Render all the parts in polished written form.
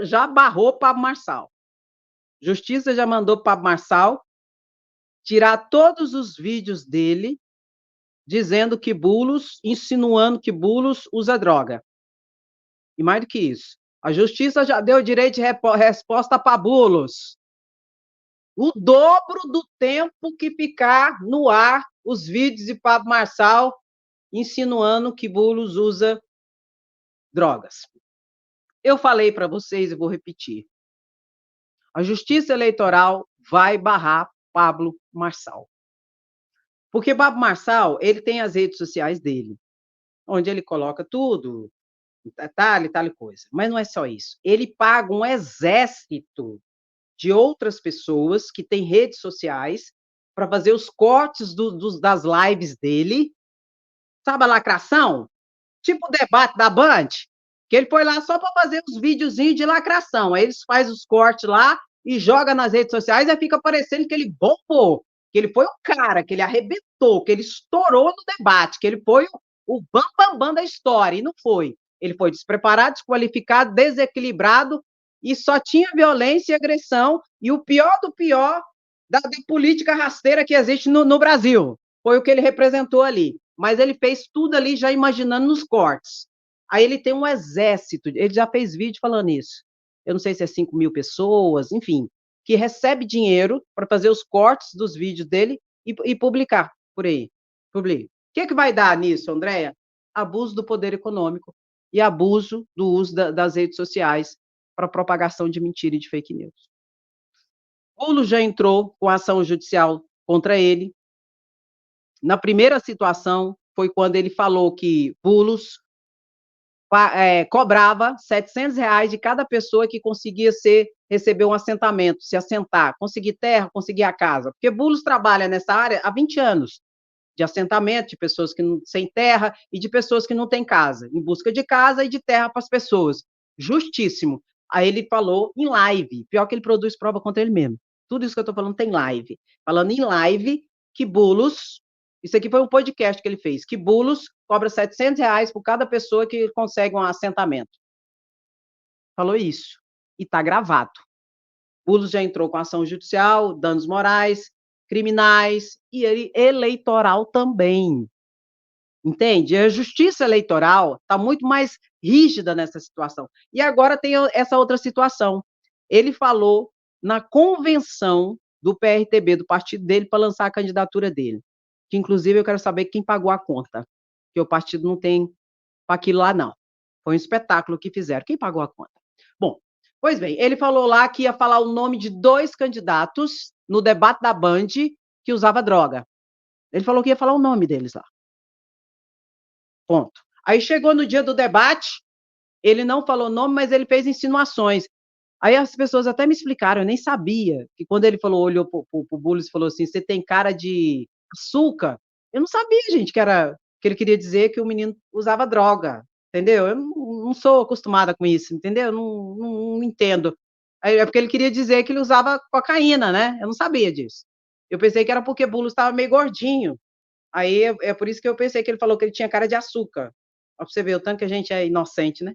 Já barrou Pablo Marçal. Justiça já mandou Pablo Marçal tirar todos os vídeos dele dizendo que Bullos, insinuando que Bullos usa droga. E mais do que isso, a justiça já deu direito de resposta para Bullos. O dobro do tempo que ficar no ar os vídeos de Pablo Marçal insinuando que Bullos usa drogas. Eu falei para vocês e vou repetir. A Justiça Eleitoral vai barrar Pablo Marçal. Porque Pablo Marçal, ele tem as redes sociais dele, onde ele coloca tudo, tal e coisa. Mas não é só isso. Ele paga um exército de outras pessoas que têm redes sociais para fazer os cortes das lives dele. Sabe a lacração? Tipo o debate da Band, que ele foi lá só para fazer os videozinhos de lacração. Aí eles fazem os cortes lá e joga nas redes sociais e fica parecendo que ele bombou, que ele foi o cara, que ele arrebentou, que ele estourou no debate, que ele foi o bam da história, e não foi. Ele foi despreparado, desqualificado, desequilibrado, e só tinha violência e agressão, e o pior do pior da política rasteira que existe no Brasil. Foi o que ele representou ali. Mas ele fez tudo ali já imaginando nos cortes. Aí ele tem um exército, ele já fez vídeo falando isso. Eu não sei se é 5 mil pessoas, enfim, que recebe dinheiro para fazer os cortes dos vídeos dele e publicar por aí. Publica. O que vai dar nisso, Andréia? Abuso do poder econômico e abuso do uso das redes sociais para propagação de mentira e de fake news. Bullos já entrou com ação judicial contra ele. Na primeira situação, foi quando ele falou que Bullos cobrava R$ 700 de cada pessoa que conseguia receber um assentamento, se assentar, conseguir terra, conseguir a casa. Porque Bullos trabalha nessa área há 20 anos, de assentamento, de pessoas que não, sem terra e de pessoas que não têm casa, em busca de casa e de terra para as pessoas. Justíssimo. Aí ele falou em live, pior que ele produz prova contra ele mesmo. Tudo isso que eu estou falando tem live. Falando em live, que Bullos, isso aqui foi um podcast que ele fez, que Bullos cobra R$ 700 por cada pessoa que consegue um assentamento. Falou isso. E está gravado. Bullos já entrou com ação judicial, danos morais, criminais e eleitoral também. Entende? A justiça eleitoral está muito mais rígida nessa situação. E agora tem essa outra situação. Ele falou na convenção do PRTB, do partido dele, para lançar a candidatura dele. Que, inclusive, eu quero saber quem pagou a conta. Que o partido não tem para aquilo lá, não. Foi um espetáculo que fizeram. Quem pagou a conta? Bom, pois bem, ele falou lá que ia falar o nome de 2 candidatos no debate da Band que usava droga. Ele falou que ia falar o nome deles lá. Ponto. Aí chegou no dia do debate, ele não falou nome, mas ele fez insinuações. Aí as pessoas até me explicaram, eu nem sabia, que quando ele falou, olhou pro Bullos e falou assim, você tem cara de açúcar. Eu não sabia, gente, que ele queria dizer que o menino usava droga, entendeu? Eu não sou acostumada com isso, entendeu? Eu não entendo. É porque ele queria dizer que ele usava cocaína, né? Eu não sabia disso. Eu pensei que era porque Bullos estava meio gordinho. Aí é por isso que eu pensei que ele falou que ele tinha cara de açúcar. Pra você ver o tanto que a gente é inocente, né?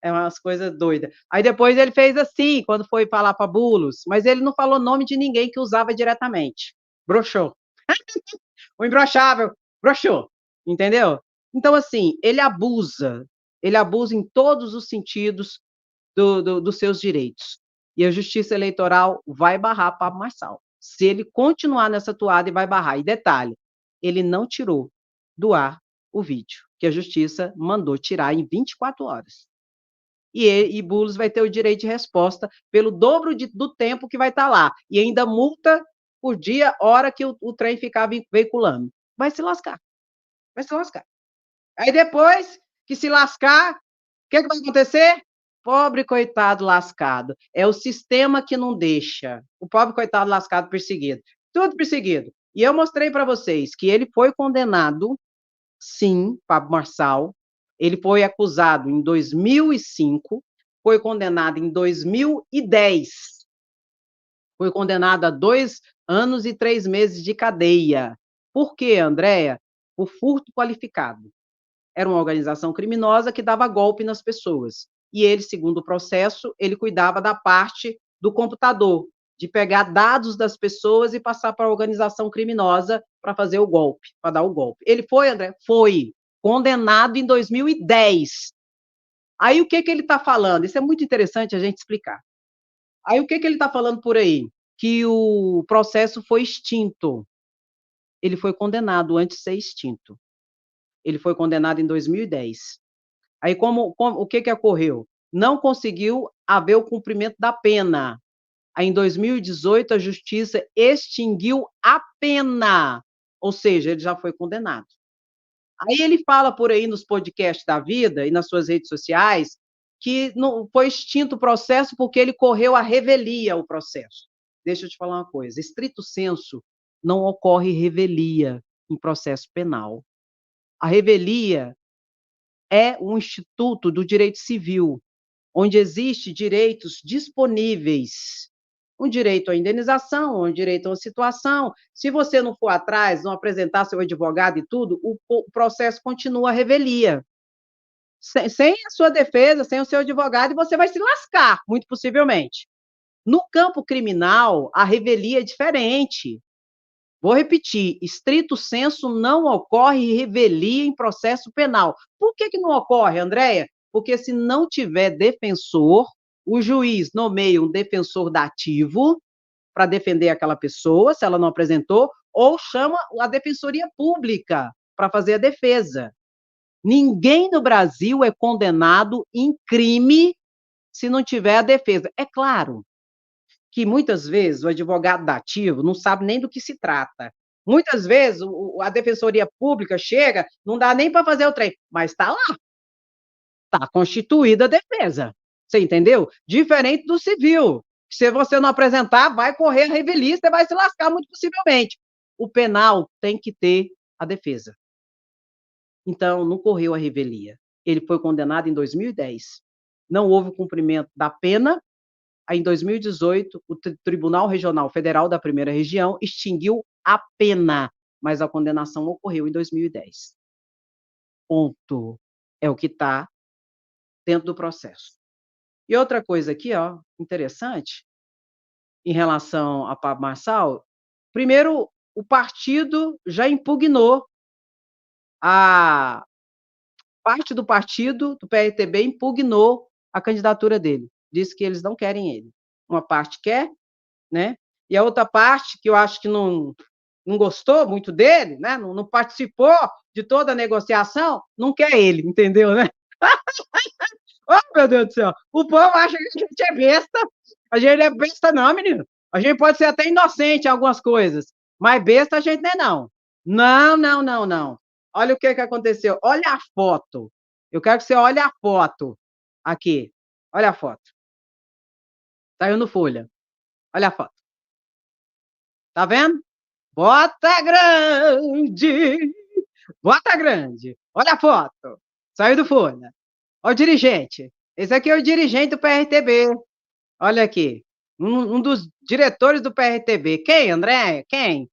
É umas coisas doidas. Aí depois ele fez assim, quando foi falar para Bullos, mas ele não falou nome de ninguém que usava diretamente. Broxou. O imbrochável, broxou. Entendeu? Então, assim, ele abusa em todos os sentidos dos seus direitos. E a Justiça Eleitoral vai barrar Pablo Marçal. Se ele continuar nessa toada, ele vai barrar. E detalhe, ele não tirou do ar o vídeo, que a Justiça mandou tirar em 24 horas. E Bullos vai ter o direito de resposta pelo dobro do tempo que vai estar lá. E ainda multa por dia, hora que o trem ficar veiculando. Vai se lascar. Vai se lascar. Aí depois que se lascar, o que vai acontecer? Pobre coitado lascado. É o sistema que não deixa. O pobre coitado lascado perseguido. Tudo perseguido. E eu mostrei para vocês que ele foi condenado, sim, Pablo Marçal. Ele foi acusado em 2005, foi condenado em 2010. Foi condenado a 2 anos e 3 meses de cadeia. Por quê, Andréia? Por furto qualificado. Era uma organização criminosa que dava golpe nas pessoas. e ele, segundo o processo, ele cuidava da parte do computador, de pegar dados das pessoas e passar para a organização criminosa para fazer o golpe, para dar o golpe. Ele foi, André? Foi condenado em 2010. Aí o que ele está falando? Isso é muito interessante a gente explicar. Aí o que ele está falando por aí? Que o processo foi extinto. Ele foi condenado antes de ser extinto. Ele foi condenado em 2010. Aí o que ocorreu? Não conseguiu haver o cumprimento da pena. Aí, em 2018, a justiça extinguiu a pena, ou seja, ele já foi condenado. Aí ele fala por aí nos podcasts da vida e nas suas redes sociais que não foi extinto o processo porque ele correu a revelia o processo. Deixa eu te falar uma coisa, estrito senso, não ocorre revelia em processo penal. A revelia é um instituto do direito civil, onde existe direitos disponíveis, um direito à indenização, um direito a uma situação. Se você não for atrás, não apresentar seu advogado e tudo, o processo continua a revelia. Sem a sua defesa, sem o seu advogado, e você vai se lascar, muito possivelmente. No campo criminal, a revelia é diferente. Vou repetir, estrito senso não ocorre revelia em processo penal. Por que não ocorre, Andréia? Porque se não tiver defensor, o juiz nomeia um defensor dativo para defender aquela pessoa, se ela não apresentou, ou chama a defensoria pública para fazer a defesa. Ninguém no Brasil é condenado em crime se não tiver a defesa. É claro que muitas vezes o advogado dativo não sabe nem do que se trata. Muitas vezes a defensoria pública chega, não dá nem para fazer o trem, mas está lá, está constituída a defesa. Você entendeu? Diferente do civil. Se você não apresentar, vai correr a revelia, você vai se lascar muito possivelmente. O penal tem que ter a defesa. Então, não correu a revelia. Ele foi condenado em 2010. Não houve cumprimento da pena. Aí, em 2018, o Tribunal Regional Federal da Primeira Região extinguiu a pena, mas a condenação ocorreu em 2010. Ponto. É o que está dentro do processo. E outra coisa aqui, ó, interessante, em relação a Pablo Marçal, primeiro, o partido já impugnou, a parte do partido, do PRTB, impugnou a candidatura dele, disse que eles não querem ele. Uma parte quer, né? E a outra parte, que eu acho que não gostou muito dele, né? Não participou de toda a negociação, não quer ele, entendeu, né? Oh, meu Deus do céu, o povo acha que a gente é besta, a gente não é besta não, menino. A gente pode ser até inocente em algumas coisas, mas besta a gente não é não. Não, não, não, não. Olha o que aconteceu, olha a foto. Eu quero que você olhe a foto. Aqui, olha a foto. Saiu no Folha. Olha a foto. Tá vendo? Bota grande! Bota grande! Olha a foto! Saiu do Folha. Olha o dirigente. Esse aqui é o dirigente do PRTB. Olha aqui. Um dos diretores do PRTB. Quem, André? Quem?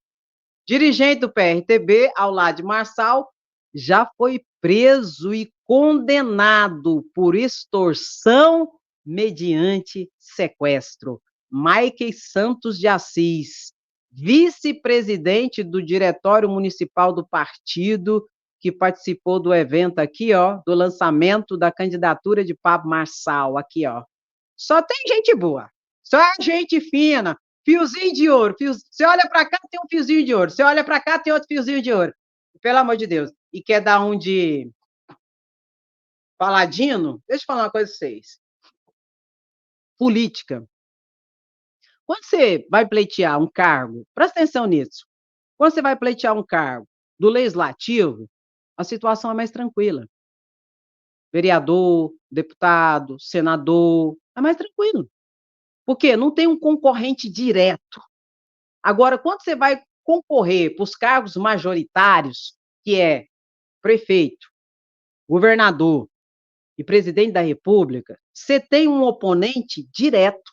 Dirigente do PRTB, ao lado de Marçal, já foi preso e condenado por extorsão mediante sequestro. Maikey Santos de Assis, vice-presidente do Diretório Municipal do partido, que participou do evento aqui, ó, do lançamento da candidatura de Pablo Marçal, aqui, ó. Só tem gente boa, só gente fina, fiozinho de ouro. Você olha para cá, tem um fiozinho de ouro. Você olha para cá, tem outro fiozinho de ouro. Pelo amor de Deus. E quer dar um de paladino? Deixa eu falar uma coisa para vocês. Política. Quando você vai pleitear um cargo, presta atenção nisso. Quando você vai pleitear um cargo do legislativo, a situação é mais tranquila. Vereador, deputado, senador, é mais tranquilo. Por quê? Não tem um concorrente direto. Agora, quando você vai concorrer para os cargos majoritários, que é prefeito, governador e presidente da República, você tem um oponente direto,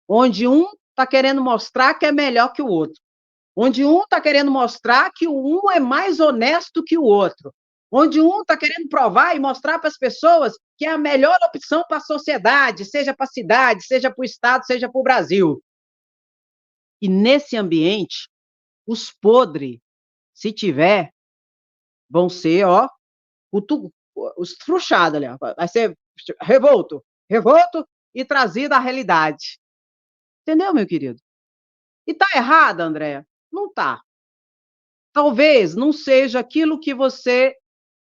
onde um está querendo mostrar que é melhor que o outro, onde um está querendo mostrar que um é mais honesto que o outro, onde um está querendo provar e mostrar para as pessoas que é a melhor opção para a sociedade, seja para a cidade, seja para o Estado, seja para o Brasil. E nesse ambiente, os podres, se tiver, vão ser, ó, os frustrados ali, ó, vai ser revolto e trazido à realidade. Entendeu, meu querido? E tá errada, Andréa? Não tá. Talvez não seja aquilo que você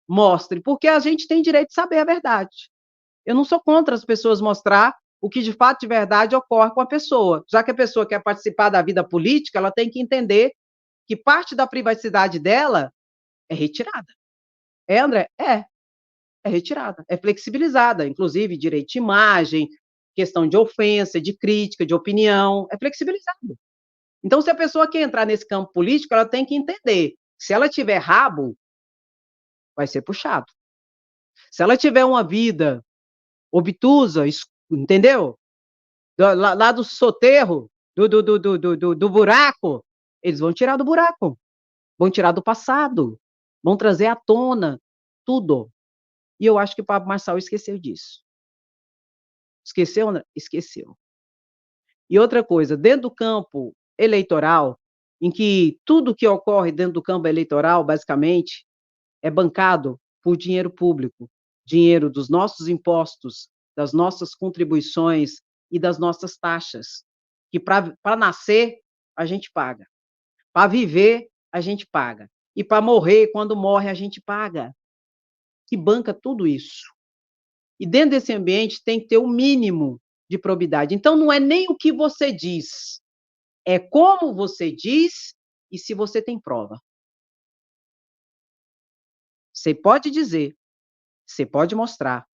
mostre, porque a gente tem direito de saber a verdade. Eu não sou contra as pessoas mostrar o que de fato, de verdade, ocorre com a pessoa. Já que a pessoa quer participar da vida política, ela tem que entender que parte da privacidade dela é retirada. É, André? É retirada, é flexibilizada, inclusive direito de imagem, questão de ofensa, de crítica, de opinião, é flexibilizado. Então, se a pessoa quer entrar nesse campo político, ela tem que entender, se ela tiver rabo, vai ser puxado. Se ela tiver uma vida obtusa, entendeu? Lá do soterro, do buraco, eles vão tirar do buraco, vão tirar do passado, vão trazer à tona tudo. E eu acho que o Pablo Marçal esqueceu disso. Esqueceu, André? Esqueceu. E outra coisa, dentro do campo eleitoral, em que tudo que ocorre dentro do campo eleitoral, basicamente, é bancado por dinheiro público, dinheiro dos nossos impostos, das nossas contribuições e das nossas taxas, que para nascer a gente paga, para viver a gente paga, e para morrer, quando morre, a gente paga, que banca tudo isso. E dentro desse ambiente tem que ter o mínimo de probidade. Então, não é nem o que você diz, é como você diz e se você tem prova. Você pode dizer, você pode mostrar,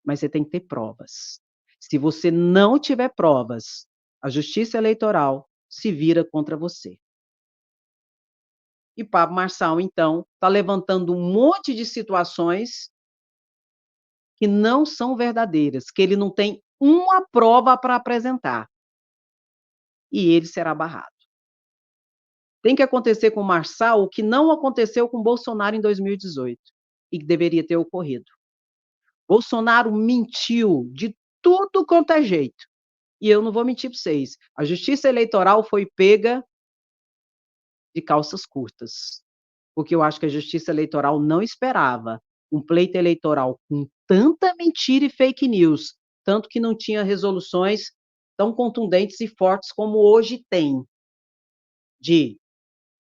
mas você tem que ter provas. Se você não tiver provas, a Justiça Eleitoral se vira contra você. E Pablo Marçal, então, está levantando um monte de situações que não são verdadeiras, que ele não tem uma prova para apresentar. E ele será barrado. Tem que acontecer com o Marçal o que não aconteceu com Bolsonaro em 2018 e que deveria ter ocorrido. Bolsonaro mentiu de tudo quanto é jeito. E eu não vou mentir para vocês. A Justiça Eleitoral foi pega de calças curtas. Porque eu acho que a Justiça Eleitoral não esperava um pleito eleitoral com tanta mentira e fake news, tanto que não tinha resoluções tão contundentes e fortes como hoje tem, de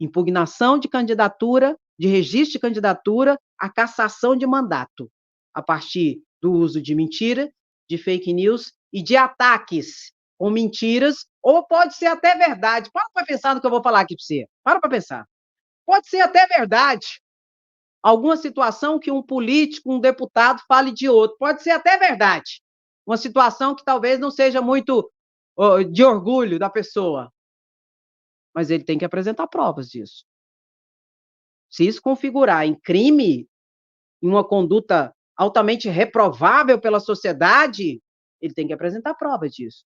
impugnação de candidatura, de registro de candidatura, a cassação de mandato, a partir do uso de mentira, de fake news e de ataques com mentiras, ou pode ser até verdade. Para pensar no que eu vou falar aqui para você. Para pensar. Pode ser até verdade. Alguma situação que um político, um deputado fale de outro. Pode ser até verdade. Uma situação que talvez não seja muito de orgulho da pessoa. Mas ele tem que apresentar provas disso. Se isso configurar em crime, em uma conduta altamente reprovável pela sociedade, ele tem que apresentar prova disso.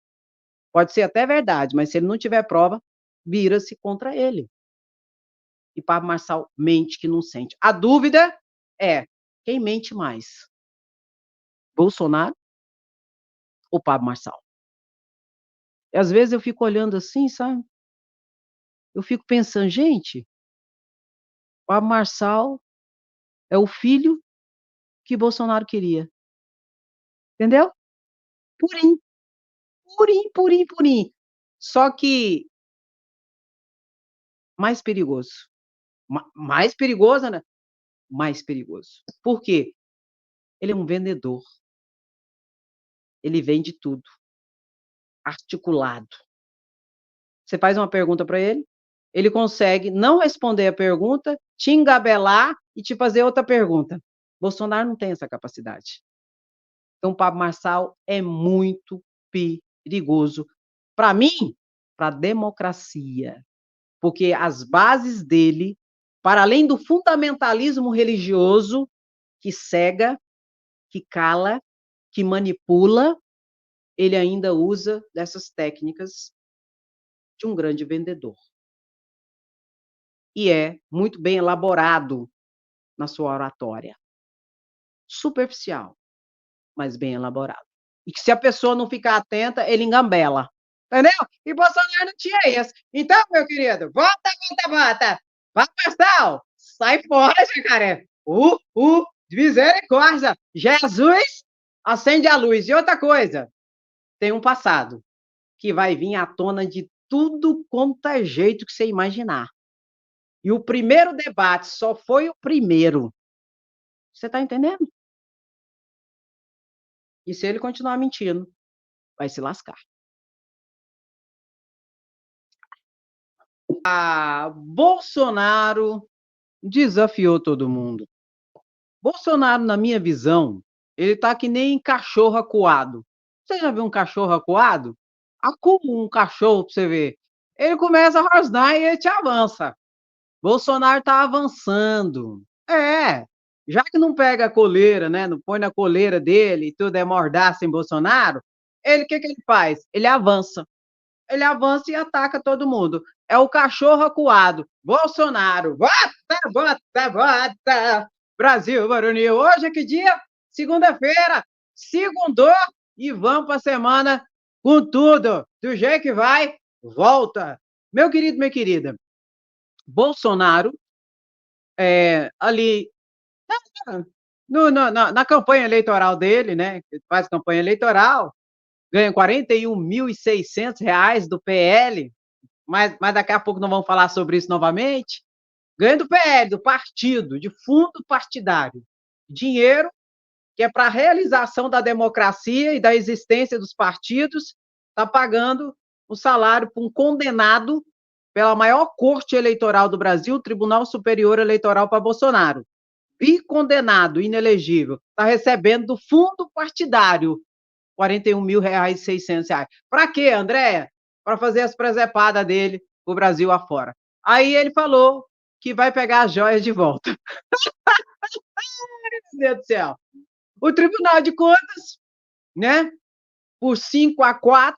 Pode ser até verdade, mas se ele não tiver prova, vira-se contra ele. E Pablo Marçal mente que não sente. A dúvida é, quem mente mais? Bolsonaro ou Pablo Marçal? E às vezes eu fico olhando assim, sabe? Eu fico pensando, gente, Pablo Marçal é o filho que Bolsonaro queria. Entendeu? Purim, purim. Só que mais perigoso. Mais perigoso, né? Mais perigoso. Por quê? Ele é um vendedor. Ele vende tudo. Articulado. Você faz uma pergunta para ele consegue não responder a pergunta, te engabelar e te fazer outra pergunta. Bolsonaro não tem essa capacidade. Então, o Pablo Marçal é muito perigoso. Para mim, para a democracia. Porque as bases dele, para além do fundamentalismo religioso, que cega, que cala, que manipula, ele ainda usa dessas técnicas de um grande vendedor. E é muito bem elaborado na sua oratória. Superficial, mas bem elaborado. E que se a pessoa não ficar atenta, ele engambela. Entendeu? E Bolsonaro não tinha isso. Então, meu querido, vota, vota, vota. Vai, Marçal, sai fora, jacaré. Misericórdia. Jesus, acende a luz. E outra coisa, tem um passado que vai vir à tona de tudo quanto é jeito que você imaginar. E o primeiro debate só foi o primeiro. Você está entendendo? E se ele continuar mentindo, vai se lascar. Bolsonaro desafiou todo mundo. Bolsonaro, na minha visão, ele tá que nem cachorro acuado. Você já viu um cachorro acuado? Acua um cachorro pra você ver. Ele começa a rosnar e ele te avança. Bolsonaro tá avançando. Já que não pega a coleira, né? Não põe na coleira dele e tudo é mordaça em Bolsonaro, ele, o que ele faz? Ele avança. Ele avança e ataca todo mundo. É o cachorro acuado. Bolsonaro, vota, vota, vota. Brasil, Varonil. Hoje é que dia? Segunda-feira. Segundou e vamos para a semana com tudo. Do jeito que vai, volta. Meu querido, minha querida, Bolsonaro, ali, na campanha eleitoral dele, né? Ele faz campanha eleitoral, ganha R$ 41.600 do PL, mas daqui a pouco não vamos falar sobre isso novamente. Ganha do PL, do partido, de fundo partidário. Dinheiro que é para a realização da democracia e da existência dos partidos, está pagando o salário para um condenado pela maior corte eleitoral do Brasil, o Tribunal Superior Eleitoral para Bolsonaro. Bicondenado, inelegível, está recebendo do fundo partidário R$ 41.600. Para quê, Andréia? Para fazer as presepadas dele o Brasil afora. Aí ele falou que vai pegar as joias de volta. Meu Deus do céu. O Tribunal de Contas, né, por 5-4,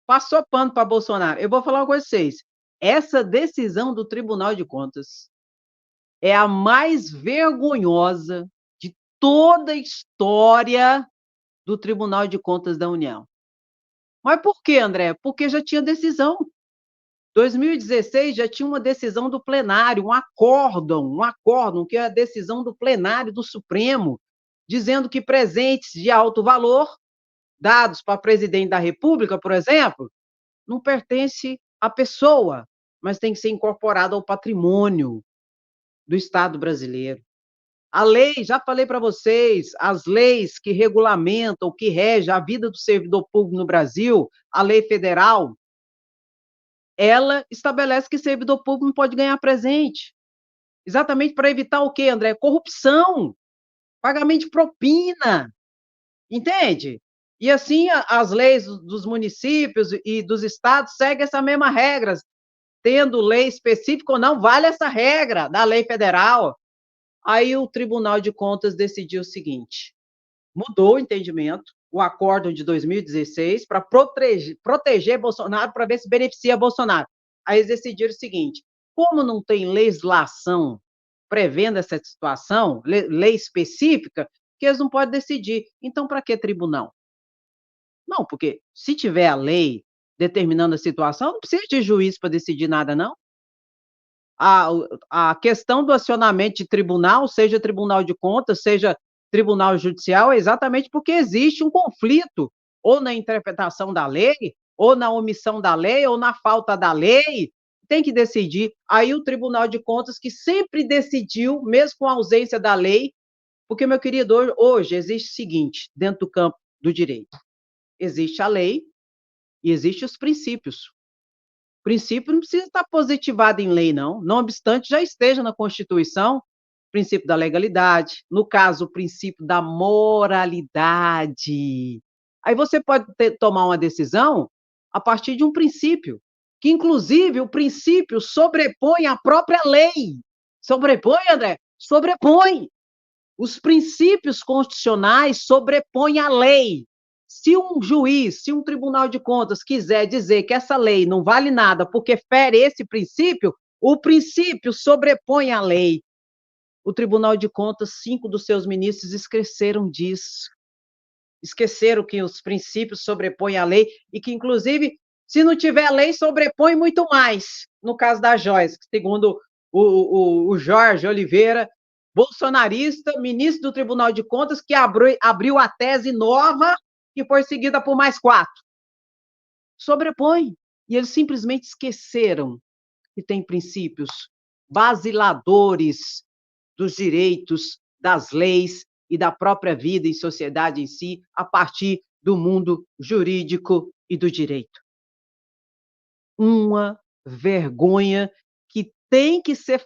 passou pano para Bolsonaro. Eu vou falar uma coisa para vocês. Essa decisão do Tribunal de Contas é a mais vergonhosa de toda a história do Tribunal de Contas da União. Mas por quê, André? Porque já tinha decisão. 2016 já tinha uma decisão do plenário, um acórdão, que é a decisão do plenário do Supremo, dizendo que presentes de alto valor, dados para presidente da República, por exemplo, não pertence à pessoa, mas tem que ser incorporado ao patrimônio do Estado brasileiro. A lei, já falei para vocês, as leis que regulamentam, que regem a vida do servidor público no Brasil, a lei federal, ela estabelece que servidor público não pode ganhar presente. Exatamente para evitar o quê, André? Corrupção, pagamento de propina, entende? E assim as leis dos municípios e dos estados seguem essa mesma regra. Tendo lei específica ou não, vale essa regra da lei federal. Aí o Tribunal de Contas decidiu o seguinte, mudou o entendimento, o acórdão de 2016, para proteger Bolsonaro, para ver se beneficia Bolsonaro. Aí eles decidiram o seguinte, como não tem legislação prevendo essa situação, lei específica, que eles não podem decidir. Então, para que tribunal? Não, porque se tiver a lei determinando a situação, não precisa de juiz para decidir nada, não. A questão do acionamento de tribunal, seja Tribunal de Contas, seja Tribunal Judicial, é exatamente porque existe um conflito, ou na interpretação da lei, ou na omissão da lei, ou na falta da lei, tem que decidir. Aí o Tribunal de Contas, que sempre decidiu, mesmo com a ausência da lei, porque, meu querido, hoje existe o seguinte, dentro do campo do direito, existe a lei e existem os princípios. O princípio não precisa estar positivado em lei, não. Não obstante, já esteja na Constituição, o princípio da legalidade, no caso, o princípio da moralidade. Aí você pode tomar uma decisão a partir de um princípio, que, inclusive, o princípio sobrepõe a própria lei. Sobrepõe, André? Sobrepõe. Os princípios constitucionais sobrepõem a lei. Se um juiz, se um tribunal de contas quiser dizer que essa lei não vale nada porque fere esse princípio, o princípio sobrepõe a lei. o Tribunal de Contas, 5 dos seus ministros esqueceram disso. Esqueceram que os princípios sobrepõem a lei e que, inclusive, se não tiver lei, sobrepõe muito mais. No caso das joias, segundo o Jorge Oliveira, bolsonarista, ministro do Tribunal de Contas, que abriu a tese nova, que foi seguida por mais 4. Sobrepõe. E eles simplesmente esqueceram que tem princípios basiladores dos direitos, das leis e da própria vida em sociedade em si, a partir do mundo jurídico e do direito. Uma vergonha que tem que ser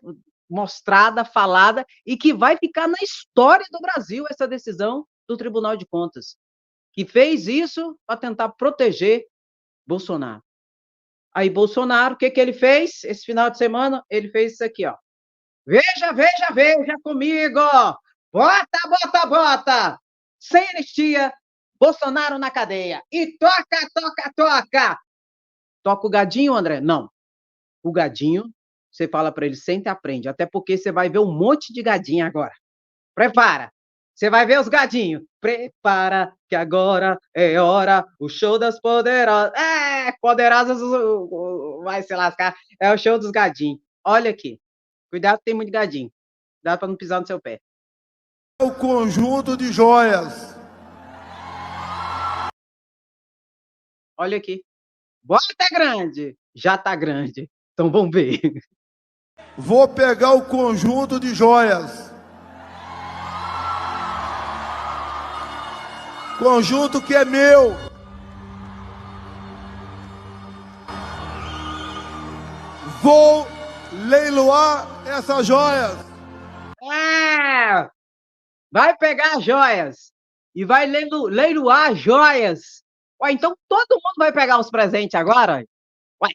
mostrada, falada, e que vai ficar na história do Brasil, essa decisão do Tribunal de Contas, que fez isso para tentar proteger Bolsonaro. Aí Bolsonaro, o que ele fez? Esse final de semana, ele fez isso aqui, ó. Veja, veja, veja comigo! Bota, bota, bota! Sem anistia, Bolsonaro na cadeia. E toca, toca, toca! Toca o gadinho, André? Não. O gadinho, você fala para ele, senta e aprende. Até porque você vai ver um monte de gadinho agora. Prepara! Você vai ver os gadinhos. Prepara, que agora é hora, o show das poderosas. Poderosas vai se lascar. É o show dos gadinhos. Olha aqui. Cuidado, tem muito gadinho. Cuidado para não pisar no seu pé. O conjunto de joias. Olha aqui. Bota grande. Já tá grande. Então vamos ver. Vou pegar o conjunto de joias. Conjunto que é meu. Vou leiloar essas joias. Vai pegar as joias e vai leiloar joias. Ué, então todo mundo vai pegar os presentes agora? Ué,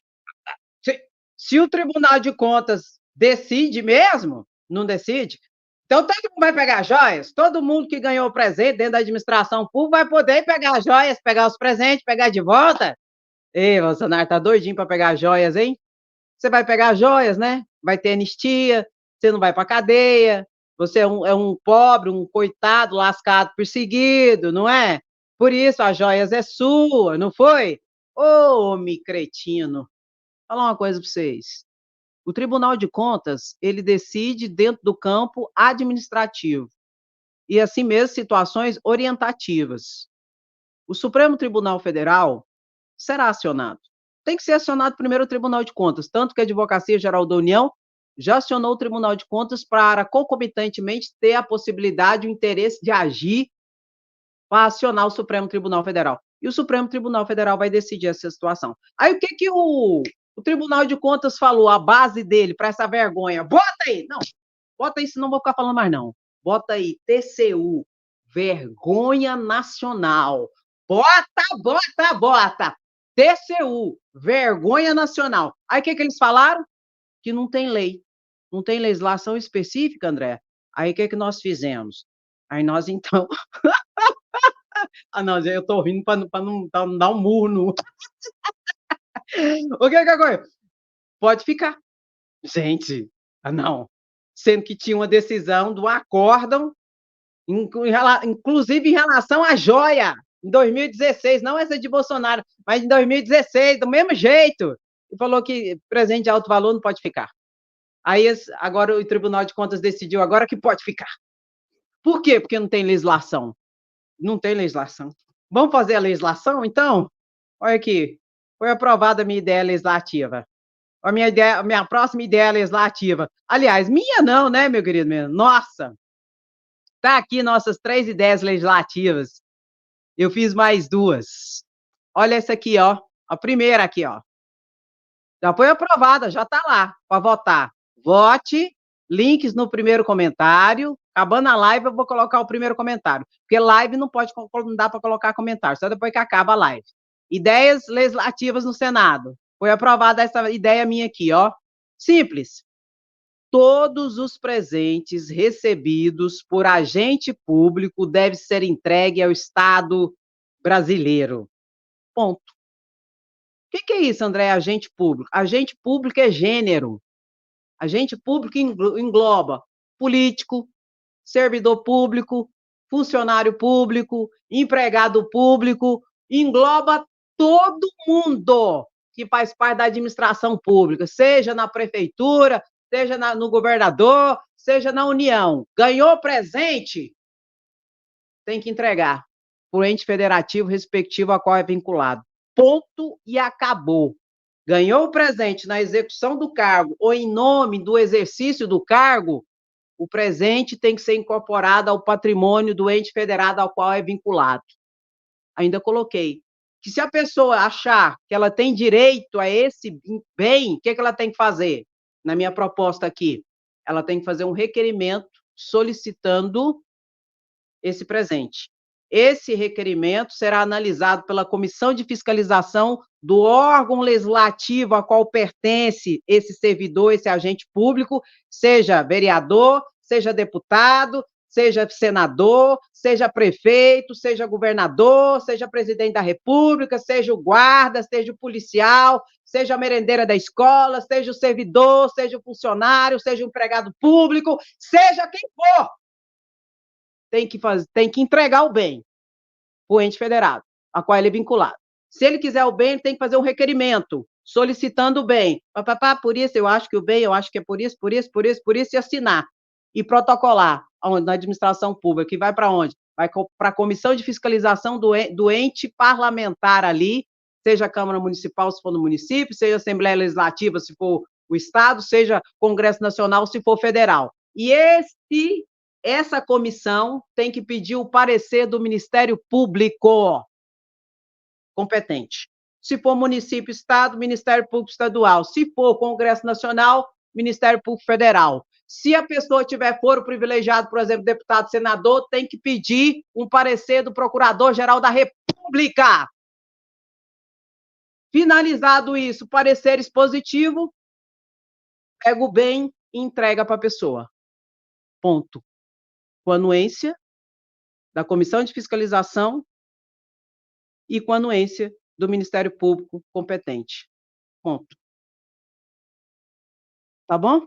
se o Tribunal de Contas decide mesmo, não decide, então todo mundo vai pegar joias? Todo mundo que ganhou o presente dentro da administração pública vai poder pegar as joias, pegar os presentes, pegar de volta? Ei, Bolsonaro, tá doidinho para pegar as joias, hein? Você vai pegar as joias, né? Vai ter anistia, você não vai para cadeia, você é um pobre, um coitado, lascado, perseguido, não é? Por isso, as joias é sua, não foi? Ô, homem cretino. Vou falar uma coisa para vocês. O Tribunal de Contas, ele decide dentro do campo administrativo e, assim mesmo, situações orientativas. O Supremo Tribunal Federal será acionado. Tem que ser acionado primeiro o Tribunal de Contas, tanto que a Advocacia Geral da União já acionou o Tribunal de Contas para, concomitantemente, ter a possibilidade, o interesse de agir para acionar o Supremo Tribunal Federal. E o Supremo Tribunal Federal vai decidir essa situação. Aí o que o Tribunal de Contas falou, a base dele, para essa vergonha? Bota aí! Não, bota aí, senão não vou ficar falando mais não. Bota aí, TCU, vergonha nacional. Bota, bota, bota! TCU, vergonha nacional. Aí o que eles falaram? Que não tem lei. Não tem legislação específica, André. Aí o que nós fizemos? Aí nós, então... não, eu tô rindo para não dar um murro no... O que agora? Pode ficar. Gente, não. Sendo que tinha uma decisão do acórdão, inclusive em relação à joia, em 2016, não essa de Bolsonaro, mas em 2016, do mesmo jeito. E falou que presente de alto valor não pode ficar. Aí, agora o Tribunal de Contas decidiu agora que pode ficar. Por quê? Porque não tem legislação. Não tem legislação. Vamos fazer a legislação, então? Olha aqui, foi aprovada a minha ideia legislativa. A minha próxima ideia legislativa. Aliás, minha não, né, meu querido? Nossa! Tá aqui nossas 3 ideias legislativas. Eu fiz mais 2. Olha essa aqui, ó. A primeira aqui, ó. Já foi aprovada, já tá lá para votar. Vote, links no primeiro comentário. Acabando a live, eu vou colocar o primeiro comentário. Porque live não dá para colocar comentário, só depois que acaba a live. Ideias legislativas no Senado. Foi aprovada essa ideia minha aqui, ó. Simples. Todos os presentes recebidos por agente público devem ser entregues ao Estado brasileiro. Ponto. O que é isso, André? Agente público? Agente público é gênero. Agente público engloba político, servidor público, funcionário público, empregado público, engloba todo mundo que faz parte da administração pública, seja na prefeitura, seja no governador, seja na União. Ganhou presente, tem que entregar para o ente federativo respectivo a qual é vinculado. Ponto e acabou. Ganhou o presente na execução do cargo ou em nome do exercício do cargo, o presente tem que ser incorporado ao patrimônio do ente federado ao qual é vinculado. Ainda coloquei que se a pessoa achar que ela tem direito a esse bem, o que ela tem que fazer? Na minha proposta aqui, ela tem que fazer um requerimento solicitando esse presente. Esse requerimento será analisado pela comissão de fiscalização do órgão legislativo a qual pertence esse servidor, esse agente público, seja vereador, seja deputado, seja senador, seja prefeito, seja governador, seja presidente da República, seja o guarda, seja o policial, seja a merendeira da escola, seja o servidor, seja o funcionário, seja o empregado público, seja quem for. Tem que entregar o bem para o ente federado, a qual ele é vinculado. Se ele quiser o bem, ele tem que fazer um requerimento, solicitando o bem. Por isso, eu acho que o bem, eu acho que é por isso, e assinar. E protocolar na administração pública, que vai para onde? Vai para a comissão de fiscalização do ente parlamentar ali, seja a Câmara Municipal, se for no município, seja a Assembleia Legislativa, se for o Estado, seja Congresso Nacional, se for federal. E essa comissão tem que pedir o parecer do Ministério Público competente. Se for município, Estado, Ministério Público Estadual. Se for Congresso Nacional, Ministério Público Federal. Se a pessoa tiver foro privilegiado, por exemplo, deputado, senador, tem que pedir um parecer do Procurador-Geral da República. Finalizado isso, parecer expositivo, pega o bem e entrega para a pessoa. Ponto. Com anuência da Comissão de Fiscalização e com anuência do Ministério Público competente. Ponto. Tá bom?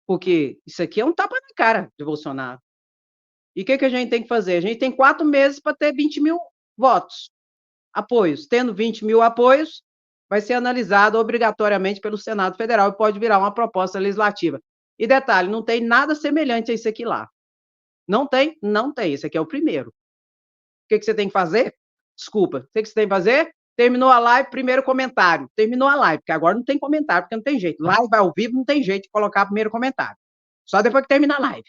Porque isso aqui é um tapa na cara de Bolsonaro. E o que a gente tem que fazer? A gente tem 4 meses para ter 20 mil votos, apoios. Tendo 20 mil apoios, vai ser analisado obrigatoriamente pelo Senado Federal e pode virar uma proposta legislativa. E detalhe, não tem nada semelhante a isso aqui lá. Não tem? Não tem. Esse aqui é o primeiro. O que você tem que fazer? Desculpa. O que você tem que fazer? Terminou a live, primeiro comentário. Terminou a live, porque agora não tem comentário, porque não tem jeito. Live ao vivo não tem jeito de colocar primeiro comentário. Só depois que termina a live.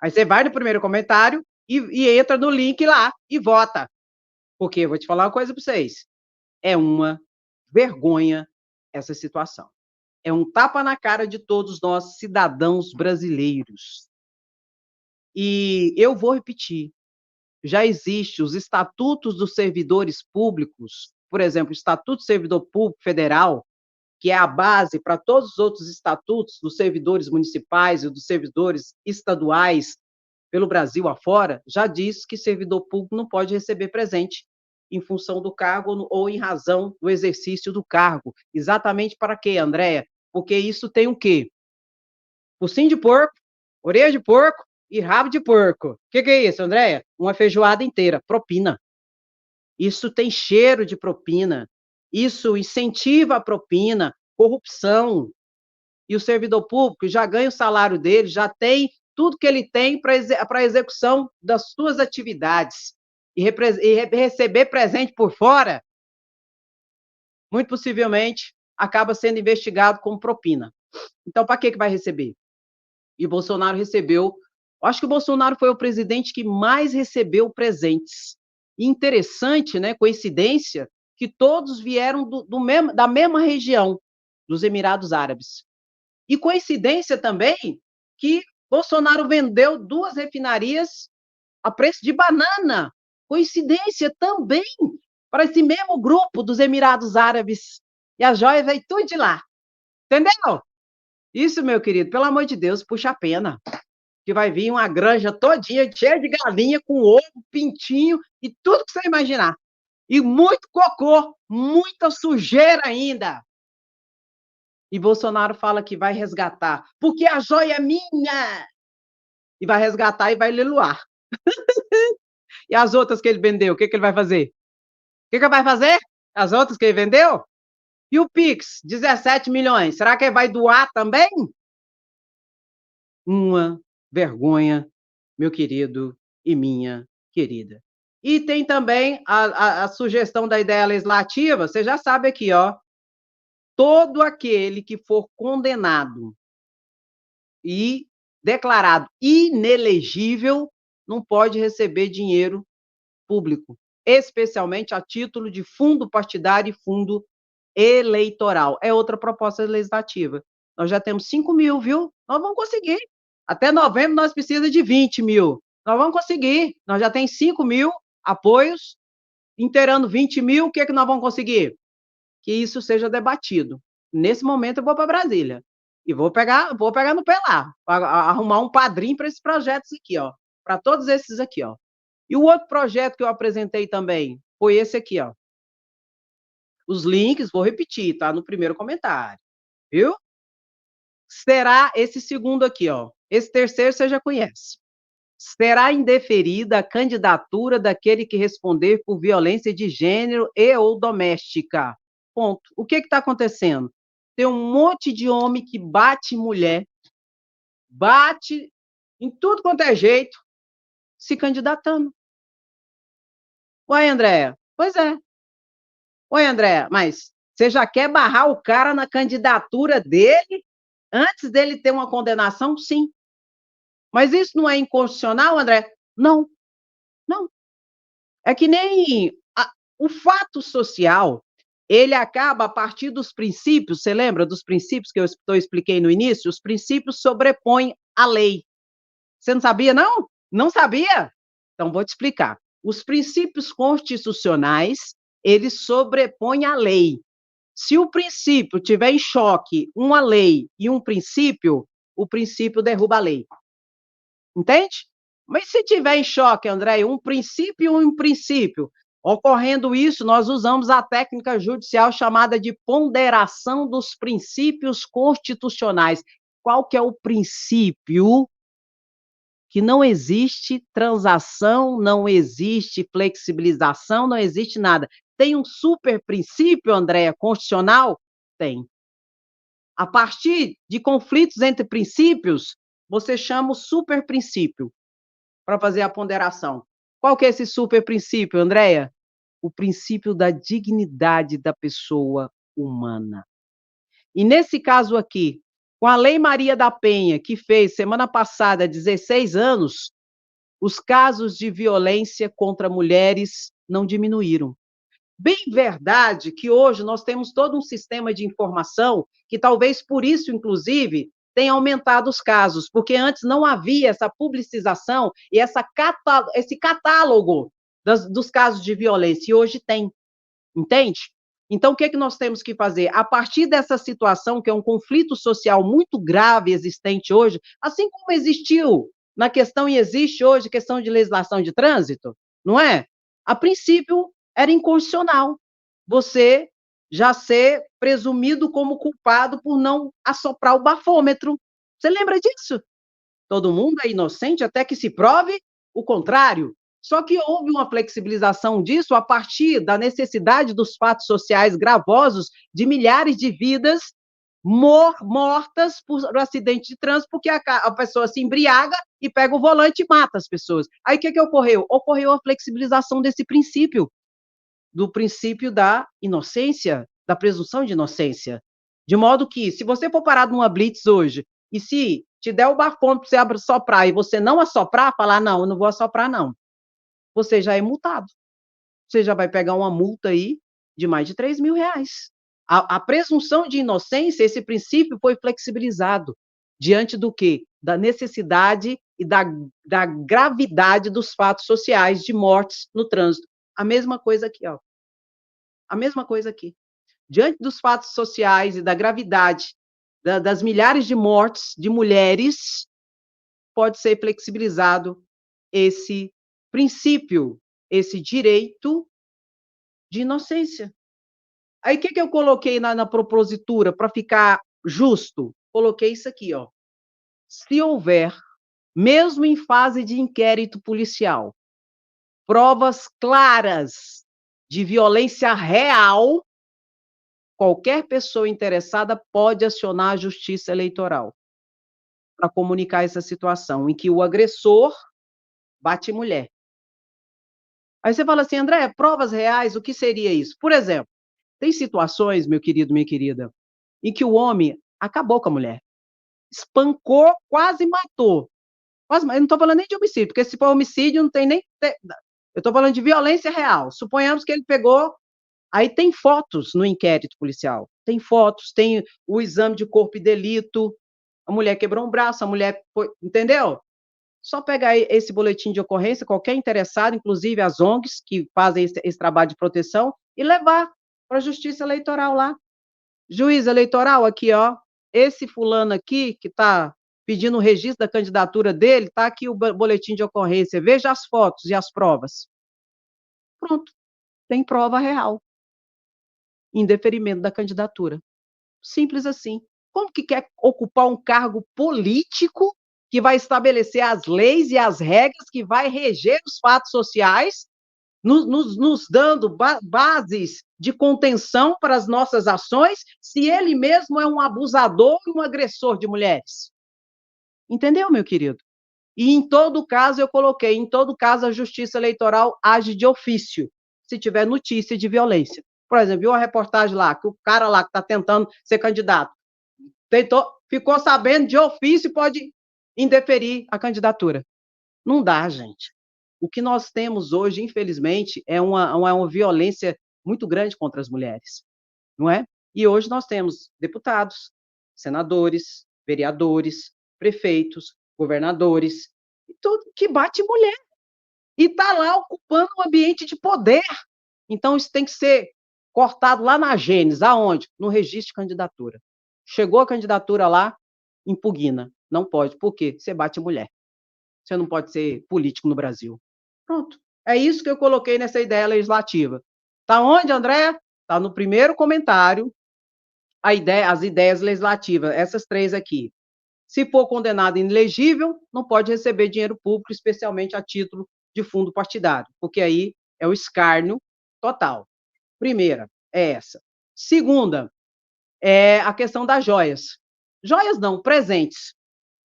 Aí você vai no primeiro comentário e entra no link lá e vota. Porque eu vou te falar uma coisa para vocês. É uma vergonha essa situação. É um tapa na cara de todos nós, cidadãos brasileiros. E eu vou repetir. Já existe os estatutos dos servidores públicos, por exemplo, o Estatuto do Servidor Público Federal, que é a base para todos os outros estatutos dos servidores municipais e dos servidores estaduais pelo Brasil afora, já diz que servidor público não pode receber presente em função do cargo ou em razão do exercício do cargo. Exatamente para quê, Andréia? Porque isso tem o quê? Focinho de porco, orelha de porco e rabo de porco. O que é isso, Andréia? Uma feijoada inteira, propina. Isso tem cheiro de propina. Isso incentiva a propina, corrupção. E o servidor público já ganha o salário dele, já tem tudo que ele tem para a execução das suas atividades. E receber presente por fora, muito possivelmente, acaba sendo investigado como propina. Então, para que vai receber? E o Bolsonaro recebeu. Acho que o Bolsonaro foi o presidente que mais recebeu presentes. E interessante, né, coincidência, que todos vieram da mesma região, dos Emirados Árabes. E coincidência também que Bolsonaro vendeu 2 refinarias a preço de banana. Coincidência também para esse mesmo grupo dos Emirados Árabes. E a joia veio tudo de lá. Entendeu? Isso, meu querido, pelo amor de Deus, puxa a pena. Que vai vir uma granja todinha, cheia de galinha, com ovo, pintinho e tudo que você imaginar. E muito cocô, muita sujeira ainda. E Bolsonaro fala que vai resgatar, porque a joia é minha! E vai resgatar e vai leiloar. E as outras que ele vendeu, o que ele vai fazer? O que ele vai fazer? As outras que ele vendeu? E o Pix, 17 milhões, será que ele vai doar também? Uma vergonha, meu querido e minha querida. E tem também a sugestão da ideia legislativa, você já sabe aqui, ó, todo aquele que for condenado e declarado inelegível não pode receber dinheiro público, especialmente a título de fundo partidário e fundo eleitoral. É outra proposta legislativa. Nós já temos 5 mil, viu? Nós vamos conseguir. Até novembro nós precisamos de 20 mil. Nós vamos conseguir. Nós já temos 5 mil apoios, inteirando 20 mil, o que é que nós vamos conseguir? Que isso seja debatido. Nesse momento eu vou para Brasília e vou pegar no pé lá, arrumar um padrinho para esses projetos aqui, ó, para todos esses aqui, ó. E o outro projeto que eu apresentei também foi esse aqui, ó. Os links, vou repetir, tá no primeiro comentário, viu? Será esse segundo aqui, ó. Esse terceiro você já conhece. Será indeferida a candidatura daquele que responder por violência de gênero e ou doméstica. Ponto. O que está acontecendo? Tem um monte de homem que bate em mulher, bate em tudo quanto é jeito, se candidatando. Ué, Andréa? Pois é. Oi, André, mas você já quer barrar o cara na candidatura dele antes dele ter uma condenação? Sim. Mas isso não é inconstitucional, André? Não, não. É que nem o fato social, ele acaba a partir dos princípios, você lembra dos princípios que eu expliquei no início? Os princípios sobrepõem a lei. Você não sabia, não? Não sabia? Então, vou te explicar. Os princípios constitucionais, eles sobrepõem a lei. Se o princípio tiver em choque uma lei e um princípio, o princípio derruba a lei. Entende? Mas se tiver em choque, André, um princípio e um princípio, ocorrendo isso, nós usamos a técnica judicial chamada de ponderação dos princípios constitucionais. Qual que é o princípio? Que não existe transação, não existe flexibilização, não existe nada. Tem um super princípio, Andréa, constitucional? Tem. A partir de conflitos entre princípios, você chama o super princípio para fazer a ponderação. Qual que é esse super princípio, Andréa? O princípio da dignidade da pessoa humana. E nesse caso aqui, com a Lei Maria da Penha, que fez semana passada 16 anos, os casos de violência contra mulheres não diminuíram. Bem verdade que hoje nós temos todo um sistema de informação que talvez por isso, inclusive, tenha aumentado os casos, porque antes não havia essa publicização e esse catálogo dos casos de violência, e hoje tem, entende? Então, o que é que nós temos que fazer? A partir dessa situação, que é um conflito social muito grave existente hoje, assim como existiu na questão e existe hoje questão de legislação de trânsito, não é? A princípio, era inconstitucional você já ser presumido como culpado por não assoprar o bafômetro. Você lembra disso? Todo mundo é inocente até que se prove o contrário. Só que houve uma flexibilização disso a partir da necessidade dos fatos sociais gravosos de milhares de vidas mortas por acidente de trânsito, porque a pessoa se embriaga e pega o volante e mata as pessoas. Aí o que ocorreu? Ocorreu a flexibilização desse princípio, do princípio da inocência, da presunção de inocência. De modo que, se você for parado numa blitz hoje, e se te der o bafômetro para você assoprar e você não assoprar, falar, não, eu não vou assoprar, não. Você já é multado. Você já vai pegar uma multa aí de mais de 3 mil reais. A presunção de inocência, esse princípio foi flexibilizado diante do quê? Da necessidade e da gravidade dos fatos sociais de mortes no trânsito. A mesma coisa aqui, ó. A mesma coisa aqui. Diante dos fatos sociais e da gravidade das milhares de mortes de mulheres, pode ser flexibilizado esse princípio, esse direito de inocência. Aí, o que eu coloquei na propositura para ficar justo, coloquei isso aqui, ó. Se houver, mesmo em fase de inquérito policial, provas claras de violência real, qualquer pessoa interessada pode acionar a Justiça Eleitoral para comunicar essa situação em que o agressor bate mulher. Aí você fala assim, André, provas reais, o que seria isso? Por exemplo, tem situações, meu querido, minha querida, em que o homem acabou com a mulher, espancou, quase matou. Quase, eu não estou falando nem de homicídio, porque se for homicídio não tem nem... Eu estou falando de violência real. Suponhamos que ele pegou... Aí tem fotos no inquérito policial, tem fotos, tem o exame de corpo e delito, a mulher quebrou um braço, a mulher foi... Entendeu? Só pegar esse boletim de ocorrência, qualquer interessado, inclusive as ONGs que fazem esse trabalho de proteção, e levar para a Justiça Eleitoral lá. Juiz eleitoral, aqui, ó, esse fulano aqui, que está pedindo o registro da candidatura dele, está aqui o boletim de ocorrência, veja as fotos e as provas. Pronto, tem prova real, em deferimento da candidatura. Simples assim. Como que quer ocupar um cargo político que vai estabelecer as leis e as regras, que vai reger os fatos sociais, nos dando bases de contenção para as nossas ações, se ele mesmo é um abusador e um agressor de mulheres? Entendeu, meu querido? E em todo caso, eu coloquei, em todo caso, a Justiça Eleitoral age de ofício, se tiver notícia de violência. Por exemplo, viu a reportagem lá, que o cara lá que está tentando ser candidato, ficou sabendo de ofício e pode indeferir a candidatura. Não dá, gente. O que nós temos hoje, infelizmente, é uma violência muito grande contra as mulheres, não é? E hoje nós temos deputados, senadores, vereadores, prefeitos, governadores, tudo que bate mulher. E está lá ocupando um ambiente de poder. Então, isso tem que ser cortado lá na Gênesis. Aonde? No registro de candidatura. Chegou a candidatura lá, impugna. Não pode. Por quê? Você bate mulher. Você não pode ser político no Brasil. Pronto. É isso que eu coloquei nessa ideia legislativa. Está onde, André? Está no primeiro comentário, as ideias legislativas, essas três aqui. Se for condenado inelegível, não pode receber dinheiro público, especialmente a título de fundo partidário, porque aí é o escárnio total. Primeira é essa. Segunda é a questão das joias. Joias não, presentes.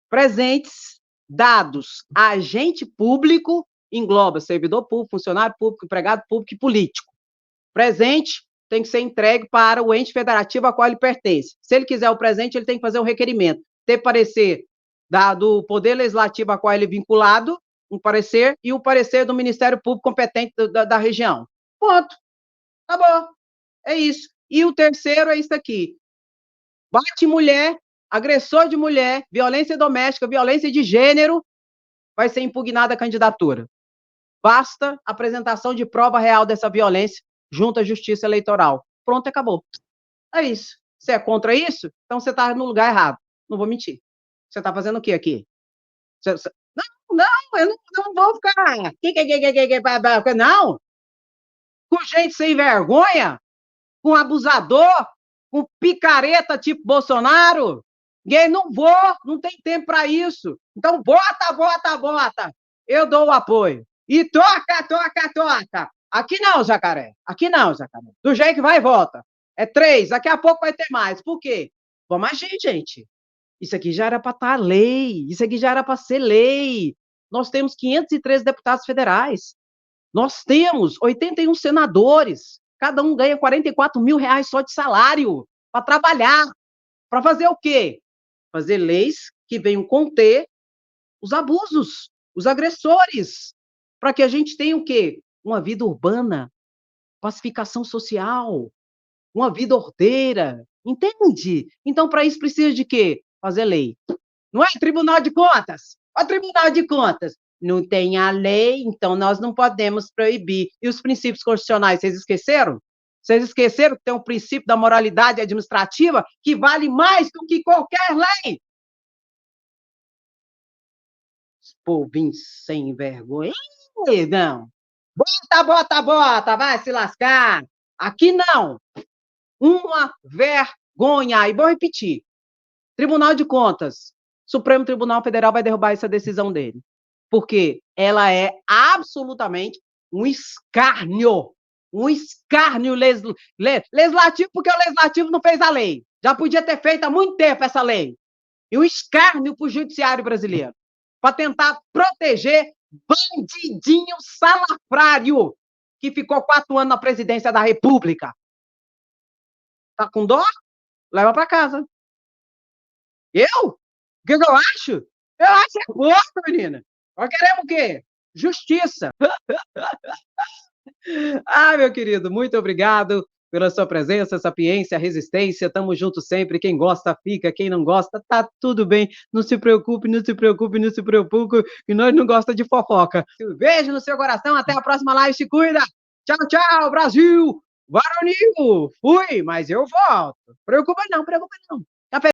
Presentes dados a agente público, engloba servidor público, funcionário público, empregado público e político. Presente tem que ser entregue para o ente federativo a qual ele pertence. Se ele quiser o presente, ele tem que fazer um requerimento, ter parecer do Poder Legislativo a qual ele é vinculado, um parecer, e o parecer do Ministério Público competente da região. Ponto. Acabou. É isso. E o terceiro é isso aqui. Bate mulher, agressor de mulher, violência doméstica, violência de gênero, vai ser impugnada a candidatura. Basta a apresentação de prova real dessa violência junto à Justiça Eleitoral. Pronto, acabou. É isso. Você é contra isso? Então você está no lugar errado. Não vou mentir. Você está fazendo o quê aqui? Não, eu não vou ficar... Não. Com gente sem vergonha, com abusador, com picareta tipo Bolsonaro. Gay, não vou, não tem tempo para isso. Então, bota. Eu dou o apoio. E toca. Aqui não, Jacaré. Do jeito que vai e volta. É 3, daqui a pouco vai ter mais. Por quê? Vamos agir, gente. Isso aqui já era para estar lei. Isso aqui já era para ser lei. Nós temos 513 deputados federais. Nós temos 81 senadores. Cada um ganha R$44 mil só de salário para trabalhar. Para fazer o quê? Fazer leis que venham conter os abusos, os agressores, para que a gente tenha o quê? Uma vida urbana, pacificação social, uma vida ordeira, entende? Então, para isso precisa de quê? Fazer lei. Não é Tribunal de Contas? O Tribunal de Contas não tem a lei, então nós não podemos proibir. E os princípios constitucionais, vocês esqueceram? Vocês esqueceram que tem um princípio da moralidade administrativa que vale mais do que qualquer lei? Povinho sem vergonha. Não. Bota, vai se lascar. Aqui não. Uma vergonha. E vou repetir. Tribunal de Contas, Supremo Tribunal Federal vai derrubar essa decisão dele, porque ela é absolutamente um escárnio legislativo, porque o legislativo não fez a lei. Já podia ter feito há muito tempo essa lei. E um escárnio para o judiciário brasileiro, para tentar proteger bandidinho salafrário que ficou 4 anos na presidência da República. Tá com dó? Leva para casa. Eu? O que eu acho? Eu acho é pouco, menina. Nós queremos o quê? Justiça. Ah, meu querido, muito obrigado pela sua presença, sapiência, resistência. Tamo junto sempre. Quem gosta, fica. Quem não gosta, tá tudo bem. Não se preocupe, não se preocupe, não se preocupe, que nós não gosta de fofoca. Beijo no seu coração. Até a próxima live. Se cuida. Tchau, tchau, Brasil. Varonil. Fui, mas eu volto. Preocupa não, preocupa não.